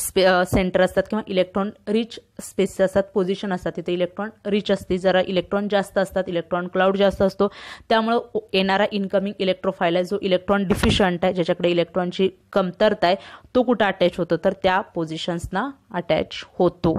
सेंटर असतात किंवा इलेक्ट्रॉन रिच स्पेस असतात, पोझिशन असतात, तिथे इलेक्ट्रॉन रिच असते, जरा इलेक्ट्रॉन जास्त असतात, इलेक्ट्रॉन क्लाउड जास्त असतो. त्यामुळं येणारा इनकमिंग इलेक्ट्रोफाईल आहे जो इलेक्ट्रॉन डिफिशियंट आहे, ज्याच्याकडे इलेक्ट्रॉनची कमतरता आहे, तो कुठं अटॅच होतो, तर त्या पोझिशन्सना अटॅच होतो.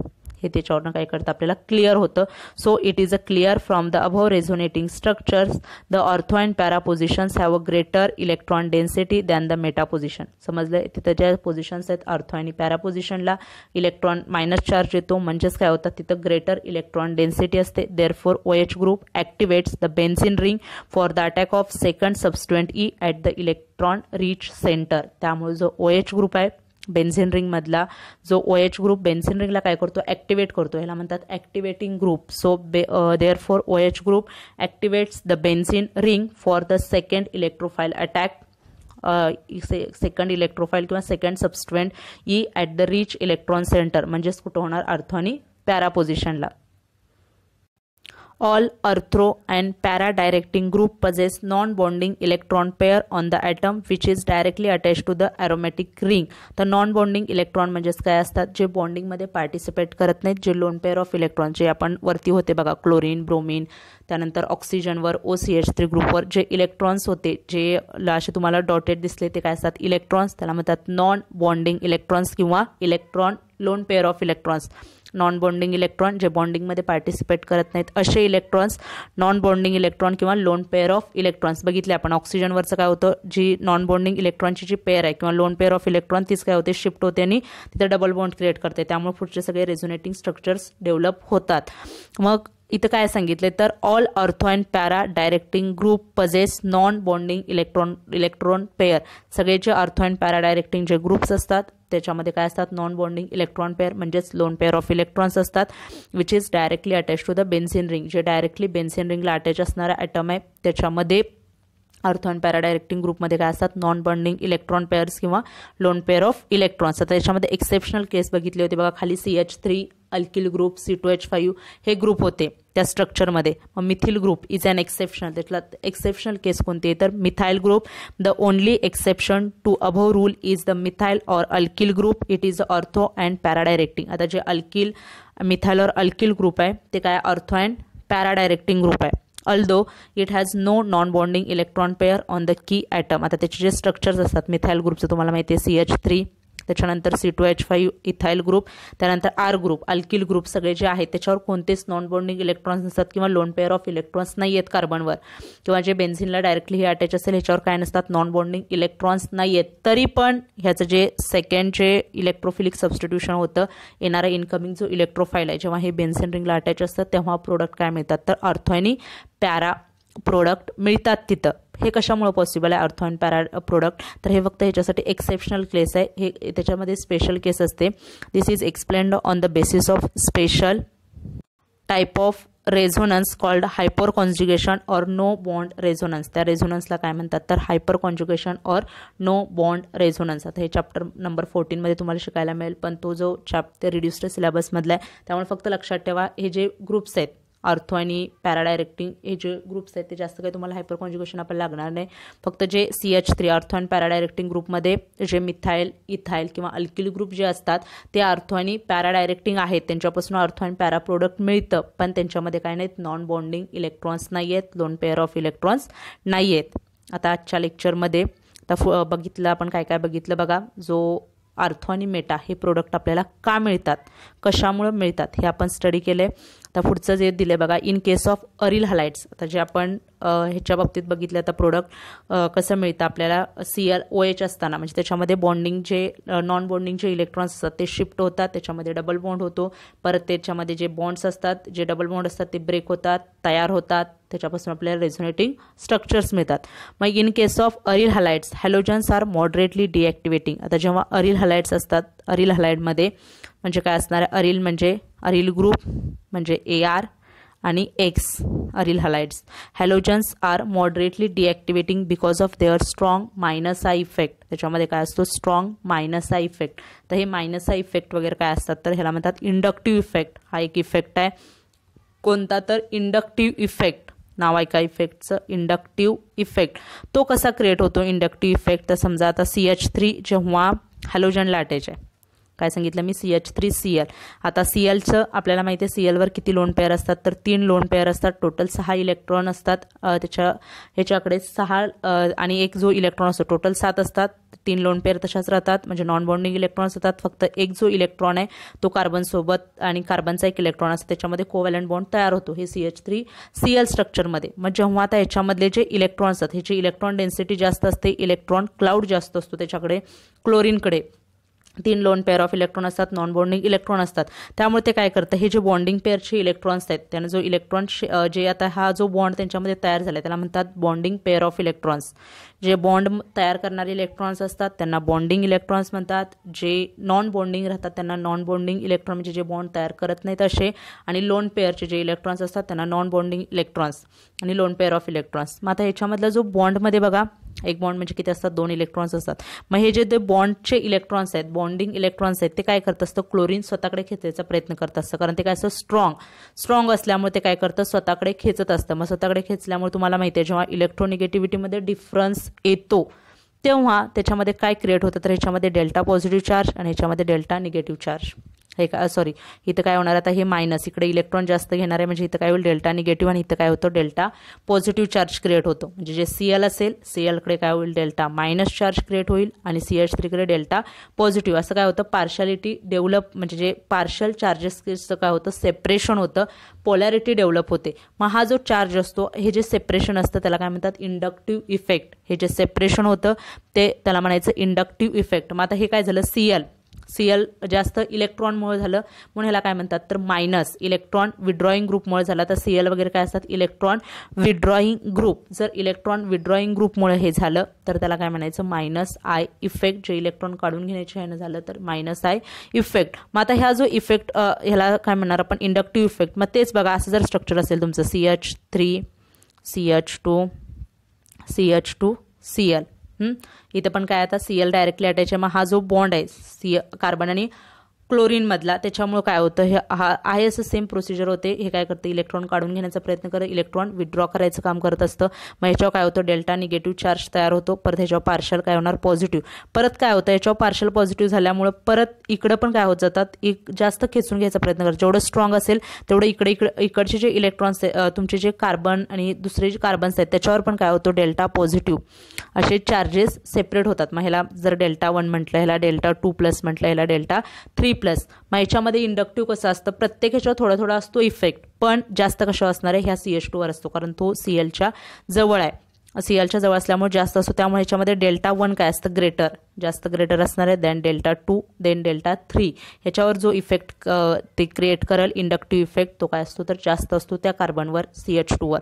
हे त्याच्यावरनं काय करतं आपल्याला क्लिअर होतं. So it is a clear from the above resonating structures the ortho and para positions have a greater electron density than the Meta position. समजलं, तिथं ज्या पोझिशन्स आहेत ऑर्थो आणि पॅरा पोझिशनला इलेक्ट्रॉन मायनस चार्ज येतो, म्हणजेच काय होतं तिथं ग्रेटर इलेक्ट्रॉन डेन्सिटी असते. Therefore OH group activates the benzene ring for the attack of second substituent E at the electron rich centre. त्यामुळे जो OH ग्रुप आहे बेन्झीन रिंग मधला, जो OH ग्रुप बेन्झीन रिंगला काय करतो, ॲक्टिवेट करतो, ह्याला म्हणतात activating group. So therefore OH group activates the benzene ring for the second electrophile attack, second electrophile किंवा second substituent E at the rich electron centre, म्हणजेच कुठं होणार ऑर्थो आणि पॅरा पोझिशनला. All ortho and para directing group possess non-bonding electron pair on the atom which is directly attached to the aromatic ring. तर non bonding electron म्हणजेच काय असतात, जे बॉन्डिंग मध्ये पार्टिसिपेट करत नाहीत, जे लोन पेअर ऑफ इलेक्ट्रॉन, जे आपण वरती होते बघा क्लोरीन, ब्रोमीन, त्यानंतर ऑक्सिजनवर OCH3 ग्रुपवर जे इलेक्ट्रॉन्स होते, जे असे तुम्हाला डॉटेड दिसले, ते काय असतात इलेक्ट्रॉन्स, त्याला म्हणतात नॉन बॉन्डिंग इलेक्ट्रॉन्स किंवा electron loan pair of electrons. Non bonding electron जे बॉन्डिंगमध्ये पार्टिसिपेट करत नाहीत असे इलेक्ट्रॉन्स नॉन बॉन्डिंग इलेक्ट्रॉन किंवा लोन पेअर ऑफ इलेक्ट्रॉन्स. बघितले आपण ऑक्सिजनवरचं काय होतं, जी नॉन बॉन्डिंग इलेक्ट्रॉनची जी पेअर आहे किंवा लोन पेअर ऑफ इलेक्ट्रॉन तीच काय होते, शिफ्ट होते आणि तिथे डबल बॉन्ड क्रिएट करते, त्यामुळे पुढचे सगळे रेझोनेटिंग स्ट्रक्चर्स डेव्हलप होतात. मग इथं काय सांगितले तर all ortho and para directing group possesses non bonding electron pair. सगळे जे ऑर्थो अँड पॅरा डायरेक्टिंग जे ग्रुप्स असतात त्याच्यामध्ये काय असतात, नॉन बॉन्डिंग इलेक्ट्रॉन पेअर म्हणजेच लोन पेअर ऑफ इलेक्ट्रॉन्स असतात, which is directly attach to the benzene ring. जे डायरेक्टली बेन्झीन रिंगला अटॅच असणारा ॲटम आहे त्याच्यामध्ये ऑर्थो अँड पॅरा डायरेक्टिंग ग्रुपमध्ये काय असतात, नॉन बॉन्डिंग इलेक्ट्रॉन पेअर्स किंवा लोन पेअर ऑफ इलेक्ट्रॉन्स. आता त्याच्यामध्ये एक्सेप्शनल केस बघितली होती बघा, खाली CH3 अल्किल ग्रुप, C2H5 हे ग्रुप होते त्या स्ट्रक्चरमध्ये. मग methyl group is an exceptional. त्यातला एक्सेप्शनल केस कोणती आहे तर methyl group. The only exception to above rule is the methyl और alkyl group. It is ortho and para directing. आता जे अल्किल, मिथाइल और अल्किल ग्रुप आहे ते काय ortho and para directing group आहे. although it has no non-bonding electron pair on the key atom. आता त्याचे जे स्ट्रक्चर्स असतात मिथाइल ग्रुपचं तुम्हाला माहिती आहे CH3, त्याच्यानंतर C2H5 इथाइल ग्रुप, त्यानंतर R ग्रुप, अल्किल ग्रुप, सगळे जे आहेत त्याच्यावर कोणतेच नॉन बॉन्डिंग इलेक्ट्रॉन्स नसतात किंवा लोन पेअर ऑफ इलेक्ट्रॉन्स नाही आहेत कार्बनवर, किंवा जे बेन्झिनला डायरेक्टली हे अटॅच असेल ह्याच्यावर काय नसतात, नॉन बॉन्डिंग इलेक्ट्रॉन्स नाही आहेत. तरी पण ह्याचं जे सेकंड जे इलेक्ट्रोफिलिक सबस्टिट्यूशन होतं, येणारा इनकमिंग जो इलेक्ट्रोफाईल आहे जेव्हा हे बेन्झिन रिंगला अटॅच असतात तेव्हा प्रोडक्ट काय मिळतात तर ऑर्थो आणि पॅरा प्रोडक्ट मिळतात तिथं. हे कशामुळे पॉसिबल आहे ऑर्थो अँड पॅरा प्रोडक्ट तर हे फक्त ह्याच्यासाठी एक्सेप्शनल केस आहे, हे त्याच्यामध्ये स्पेशल केस असते. This is explained on the basis of special type of resonance called hyper conjugation और नो बॉन्ड रेझोनन्स. त्या रेझोनन्सला काय म्हणतात तर हायपर कॉन्ज्युगेशन और नो बॉन्ड रेझोनन्स. आता हे चॅप्टर नंबर 14 मध्ये तुम्हाला शिकायला मिळेल, पण तो जो चॅप्टर रिड्युस्ड सिलेबसमधला आहे त्यामुळे फक्त लक्षात ठेवा हे जे ग्रुप्स आहेत ऑर्थो आणि पॅरा डायरेक्टिंग हे जे ग्रुप्स आहेत ते जास्त काही तुम्हाला हायपर कॉन्ज्युगेशन आपल्याला लागणार नाही. फक्त जे CH3 ऑर्थो आणि पॅरा डायरेक्टिंग ग्रुपमध्ये जे मिथाइल, इथाइल किंवा अल्किल ग्रुप जे असतात ते ऑर्थो आणि पॅरा डायरेक्टिंग आहेत, त्यांच्यापासून ऑर्थो आणि पॅरा प्रोडक्ट मिळतं, पण त्यांच्यामध्ये काय नाहीत, नॉन बॉन्डिंग इलेक्ट्रॉन्स नाही आहेत, लोन पेअर ऑफ इलेक्ट्रॉन्स नाही आहेत. आता आजच्या लेक्चरमध्ये आता बघितलं आपण काय काय बघितलं बघा. जो ऑर्थो आणि मेटा हे प्रोडक्ट आपल्याला का मिळतात, कशामुळे मिळतात हे आपण स्टडी केले. आता पुढचं जे दिले बघा, in case of aryl halides. आता जे आपण ह्याच्या बाबतीत बघितलं आता प्रोडक्ट कसं मिळतं आपल्याला, ClOH असताना म्हणजे त्याच्यामध्ये बॉन्डिंग जे नॉन बॉन्डिंग जे इलेक्ट्रॉन्स असतात ते शिफ्ट होतात, त्याच्यामध्ये डबल बॉन्ड होतो, परत त्याच्यामध्ये जे बॉन्ड्स असतात जे डबल बॉन्ड असतात ते ब्रेक होतात, तयार होतात, त्याच्यापासून आपल्याला रेझोनेटिंग स्ट्रक्चर्स मिळतात. मग in case of aryl halides halogens are moderately deactivating. आता जेव्हा अरिल हलाइड्स असतात, अरिल हलाइडमध्ये म्हणजे काय असणार आहे, अरिल म्हणजे अरिल ग्रुप म्हणजे AR आणि X aryl halides. Halogens are moderately deactivating because of their strong minus I effect. त्याच्यामध्ये काय असतो, स्ट्रॉंग मायनस आय इफेक्ट. तर हे मायनस आय इफेक्ट वगैरे काय असतात तर ह्याला म्हणतात इंडक्टिव्ह इफेक्ट. हा एक इफेक्ट आहे, कोणता तर इंडक्टिव्ह इफेक्ट, नाव ऐका इफेक्टचं, इंडक्टिव्ह इफेक्ट. तो कसा क्रिएट होतो इंडक्टिव्ह इफेक्ट तर समजा आता CH3 जेव्हा हॅलोजनला अटॅच आहे काय सांगितलं मी CH3Cl. आता Clचं आपल्याला माहिती आहे Clवर किती लोन पेअर असतात तर 3 लोन पेअर असतात. टोटल 6 इलेक्ट्रॉन असतात. ह्याच्याकडे 6 आणि एक जो इलेक्ट्रॉन असतो टोटल 7 असतात. 3 लोन पेअर तशाच राहतात म्हणजे नॉन बॉन्डिंग इलेक्ट्रॉन्स असतात. फक्त एक जो इलेक्ट्रॉन आहे तो कार्बन सोबत आणि कार्बनचा एक इलेक्ट्रॉन असतो त्याच्यामध्ये कोव्हॅलंट बॉन्ड तयार होतो हे CH3Cl स्ट्रक्चरमध्ये. मग जेव्हा आता याच्यामधले जे इलेक्ट्रॉन्स असतात ह्याची इलेक्ट्रॉन डेन्सिटी जास्त असते, इलेक्ट्रॉन क्लाउड जास्त असतो त्याच्याकडे. क्लोरीनकडे 3 लोन पेअर ऑफ इलेक्ट्रॉन असतात, नॉन बॉन्डिंग इलेक्ट्रॉन असतात. त्यामुळे ते काय करतं हे जे बॉन्डिंग पेअरचे इलेक्ट्रॉन्स आहेत त्याने जो इलेक्ट्रॉन जे आता हा जो बॉन्ड त्यांच्यामध्ये तयार झाला त्याला म्हणतात बॉन्डिंग पेअर ऑफ इलेक्ट्रॉन्स. जे बॉन्ड तयार करणारे इलेक्ट्रॉन्स असतात त्यांना बॉन्डिंग इलेक्ट्रॉन्स म्हणतात. जे नॉन बॉन्डिंग राहतात त्यांना नॉन बॉन्डिंग इलेक्ट्रॉन म्हणजे जे बॉन्ड तयार करत नाहीत असे. आणि लोन पेअरचे जे इलेक्ट्रॉन्स असतात त्यांना नॉन बॉन्डिंग इलेक्ट्रॉन्स आणि लोन पेअर ऑफ इलेक्ट्रॉन्स. मग आता ह्याच्यामधला जो बॉन्डमध्ये बघा एक बॉन्ड म्हणजे किती असतात 2 इलेक्ट्रॉन्स असतात. मग हे जे बॉन्डचे इलेक्ट्रॉन्स आहेत बॉन्डिंग इलेक्ट्रॉन्स आहेत ते काय करत असतं क्लोरीन स्वतःकडे खेचायचा प्रयत्न करत असतं कारण ते काय असतं स्ट्रॉंग असल्यामुळे ते काय करतं स्वतःकडे खेचत असतं. मग स्वतःकडे खेचल्यामुळे तुम्हाला माहिती आहे जेव्हा इलेक्ट्रोनिगेटिव्हिटीमध्ये डिफरन्स येतो तेव्हा त्याच्यामध्ये काय क्रिएट होतं तर ह्याच्यामध्ये डेल्टा पॉझिटिव्ह चार्ज आणि ह्याच्यामध्ये डेल्टा निगेटिव्ह चार्ज. हे का सॉरी इथं काय होणार आता हे मायनस इकडे इलेक्ट्रॉन जास्त घेणार आहे म्हणजे इथं काय होईल डेल्टा निगेटिव्ह आणि इथं काय होतं डेल्टा पॉझिटिव्ह चार्ज क्रिएट होतो. म्हणजे जे Cl असेल Clकडे काय होईल डेल्टा मायनस चार्ज क्रिएट होईल आणि CH3कडे डेल्टा पॉझिटिव्ह. असं काय होतं पार्शालिटी डेव्हलप म्हणजे जे पार्शल चार्जेसचं काय होतं सेपरेशन होतं, पोलॅरिटी डेव्हलप होते. मग हा जो चार्ज असतो हे जे सेपरेशन असतं त्याला काय म्हणतात इंडक्टिव्ह इफेक्ट. हे जे सेपरेशन होतं ते त्याला म्हणायचं इंडक्टिव्ह इफेक्ट. मग आता हे काय झालं Cl जास्त इलेक्ट्रॉनमुळे झालं म्हणून ह्याला काय म्हणतात तर मायनस इलेक्ट्रॉन विड्रॉईंग ग्रुपमुळे झाला. तर Cl वगैरे काय असतात इलेक्ट्रॉन विड्रॉईंग ग्रुप. जर इलेक्ट्रॉन विड्रॉईंग ग्रुपमुळे हे झालं तर त्याला काय म्हणायचं -I इफेक्ट. जे इलेक्ट्रॉन काढून घेण्याच्या ह्यानं झालं तर -I इफेक्ट. मग आता ह्या जो इफेक्ट ह्याला काय म्हणणार आपण इंडक्टिव्ह इफेक्ट. मग तेच बघा असं जर स्ट्रक्चर असेल तुमचं CH3 CH2 CH2 Cl इथं पण काय आता Cl डायरेक्टली अटॅच आहे. मग हा जो बॉन्ड आहे कार्बन आणि क्लोरीन मधला त्याच्यामुळे काय होतं हे आहे असं सेम प्रोसिजर होते. हे काय करतं इलेक्ट्रॉन काढून घेण्याचा प्रयत्न करत इलेक्ट्रॉन विड्रॉ करायचं काम करत असतं. मग ह्याच्यावर काय होतं डेल्टा निगेटिव्ह चार्ज तयार होतो. परत ह्याच्यावर पार्शल काय होणार पॉझिटिव्ह. परत काय होतं याच्यावर पार्शल पॉझिटिव्ह झाल्यामुळे परत इकडं पण काय होत जातात जास्त खेचून घ्यायचा प्रयत्न करतात. जेवढं स्ट्रॉंग असेल तेवढं इकडचे जे इलेक्ट्रॉन्स तुमचे जे कार्बन आणि दुसरे जे कार्बन्स आहेत त्याच्यावर पण काय होतं डेल्टा पॉझिटिव्ह असे चार्जेस सेपरेट होतात. मग ह्याला जर डेल्टा 1 म्हटलं ह्याला डेल्टा 2+ म्हटलं ह्याला डेल्टा 3+. मग ह्याच्यामध्ये इंडक्टिव्ह कसं असतं प्रत्येक ह्याच्यावर थोडा थोडा असतो इफेक्ट पण जास्त कशा असणार आहे ह्या CH2 वर असतो कारण तो Clच्या जवळ आहे. Clच्या जवळ असल्यामुळे जास्त असतो त्यामुळे ह्याच्यामध्ये डेल्टा 1 काय असतं जास्त ग्रेटर असणार आहे देन डेल्टा 2 देन डेल्टा 3. ह्याच्यावर जो इफेक्ट ते क्रिएट करेल इंडक्टिव्ह इफेक्ट तो काय असतो तर जास्त असतो त्या कार्बनवर CH2 वर.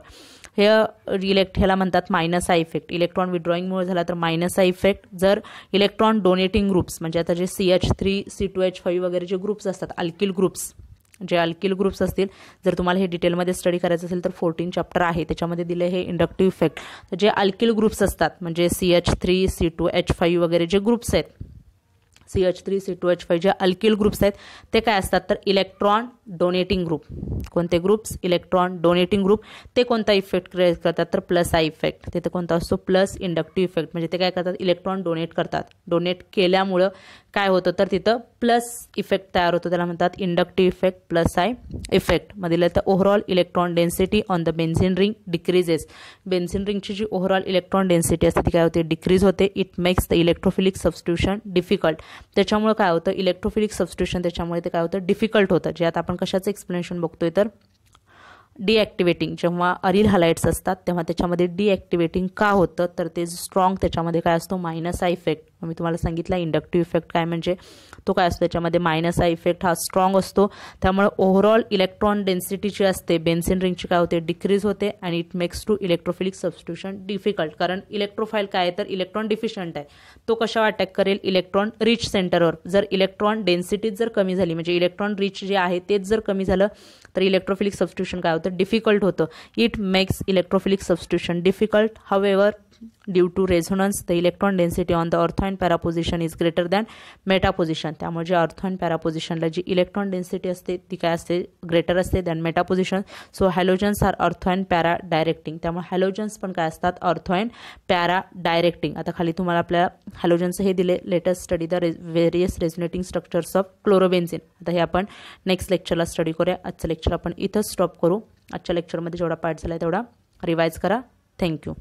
हे ह्याला म्हणतात -I इफेक्ट. इलेक्ट्रॉन विड्रॉईंगमुळे झाला तर -I इफेक्ट. जर इलेक्ट्रॉन डोनेटिंग ग्रुप्स म्हणजे आता जे CH3 C2H5 वगैरे जे ग्रुप्स असतात अल्किल ग्रुप्स असतील जर तुम्हाला हे डिटेलमध्ये स्टडी करायचं असेल तर 14 चॅप्टर आहे त्याच्यामध्ये दिले हे इंडक्टिव्ह इफेक्ट. तर जे अल्किल ग्रुप्स असतात म्हणजे CH3 C2H5 वगैरे जे ग्रुप्स आहेत CH3 C2H5 जे अल्किल ग्रुप्स आहेत ते काय असतात तर इलेक्ट्रॉन डोनेटिंग ग्रुप. कोणते ग्रुप्स इलेक्ट्रॉन डोनेटिंग ग्रुप. ते कोणता इफेक्ट क्रिएट करतात तर +I इफेक्ट. तिथे कोणता असतो प्लस इंडक्टिव्ह इफेक्ट म्हणजे ते काय करतात इलेक्ट्रॉन डोनेट करतात. डोनेट केल्यामुळं काय होतं तर तिथं प्लस इफेक्ट तयार होतो त्याला म्हणतात इंडक्टिव्ह इफेक्ट +I इफेक्ट. मध्ये तर overall electron density on the benzene ring decreases. Benzene रिंगची जी ओव्हरऑल इलेक्ट्रॉन डेन्सिटी असते ती काय होते डिक्रीज होते. It makes the electrophilic substitution difficult. त्याच्यामुळे काय होतं इलेक्ट्रोफिलिक सबस्टिट्यूशन त्याच्यामुळे ते काय होतं डिफिकल्ट होतं. जे आता आपण कशाचं एक्सप्लेनेशन बघतोय तर डिॲक्टिवेटिंग. जेव्हा अरिल हलाइड्स असतात तेव्हा त्याच्यामध्ये डिॲक्टिवेटिंग का होतं तर ते स्ट्रॉंग त्याच्यामध्ये काय असतो -I इफेक्ट. मी तुम्हाला सांगितलं इंडक्टिव्ह इफेक्ट काय म्हणजे तो काय असतो त्याच्यामध्ये -I इफेक्ट हा स्ट्रॉंग असतो त्यामुळे ओव्हरऑल इलेक्ट्रॉन डेन्सिटी जी असते बेन्झीन रिंगची काय होते डिक्रीज होते आणि it makes to electrophilic substitution difficult. कारण इलेक्ट्रोफाईल काय आहे तर इलेक्ट्रॉन डिफिशियंट आहे. तो कशावर अटॅक करेल इलेक्ट्रॉन रिच सेंटरवर. जर इलेक्ट्रॉन डेन्सिटी जर कमी झाली म्हणजे इलेक्ट्रॉन रिच जे आहे तेच जर कमी झालं तर इलेक्ट्रोफिलिक सबस्टिट्यूशन काय होतं डिफिकल्ट होतं. It makes electrophilic substitution difficult. However due to resonance the electron density on the ortho and para position is greater than meta position. त्यामुळे जे ऑर्थो अँड पॅरा पोझिशनला जी इलेक्ट्रॉन डेन्सिटी असते ती काय असते, ग्रेटर असते than meta position. So halogens are ortho and para directing. त्यामुळे halogens पण काय असतात, ऑर्थो अँड पॅरा डायरेक्टिंग. आता खाली तुम्हाला आपल्या हॅलोजनचं हे दिले, latest study the various resonating structures of chlorobenzene. आता हे आपण नेक्स्ट लेक्चरला स्टडी करूया. आजचं लेक्चर आपण इथंच स्टॉप करू. आजच्या लेक्चरमध्ये जेवढा पार्ट झाला तेवढा रिवाइज करा. थँक्यू.